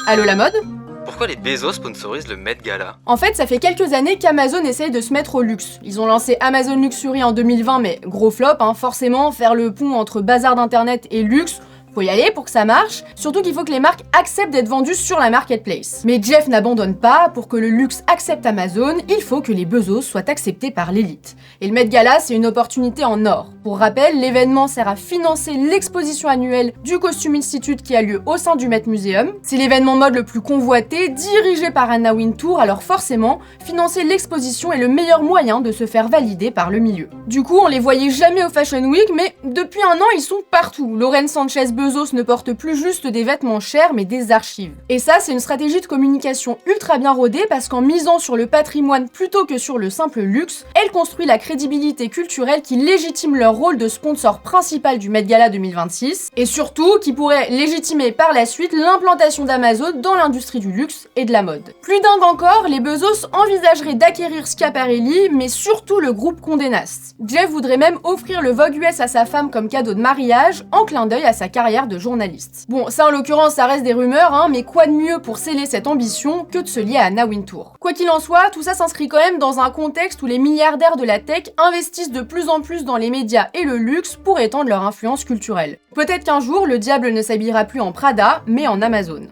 Allô la mode? Pourquoi les Bezos sponsorisent le Met Gala? En fait, ça fait quelques années qu'Amazon essaye de se mettre au luxe. Ils ont lancé Amazon Luxury en 2020, mais gros flop, forcément, faire le pont entre bazar d'internet et luxe, faut y aller pour que ça marche, surtout qu'il faut que les marques acceptent d'être vendues sur la marketplace. Mais Jeff n'abandonne pas, pour que le luxe accepte Amazon, il faut que les Bezos soient acceptés par l'élite. Et le Met Gala, c'est une opportunité en or. Pour rappel, l'événement sert à financer l'exposition annuelle du Costume Institute qui a lieu au sein du Met Museum. C'est l'événement mode le plus convoité, dirigé par Anna Wintour, alors forcément, financer l'exposition est le meilleur moyen de se faire valider par le milieu. Du coup, on les voyait jamais au Fashion Week, mais depuis un an, ils sont partout. Lauren Sanchez Bezos ne porte plus juste des vêtements chers, mais des archives. Et ça, c'est une stratégie de communication ultra bien rodée parce qu'en misant sur le patrimoine plutôt que sur le simple luxe, elle construit la crédibilité culturelle qui légitime leur rôle de sponsor principal du Met Gala 2026 et surtout qui pourrait légitimer par la suite l'implantation d'Amazon dans l'industrie du luxe et de la mode. Plus dingue encore, les Bezos envisageraient d'acquérir Schiaparelli, mais surtout le groupe Condé Nast. Jeff voudrait même offrir le Vogue US à sa femme comme cadeau de mariage, en clin d'œil à sa carrière de journaliste. Bon, ça en l'occurrence, ça reste des rumeurs, mais quoi de mieux pour sceller cette ambition que de se lier à Anna Wintour. Quoi qu'il en soit, tout ça s'inscrit quand même dans un contexte où les milliardaires de la tech investissent de plus en plus dans les médias et le luxe pour étendre leur influence culturelle. Peut-être qu'un jour, le diable ne s'habillera plus en Prada, mais en Amazon.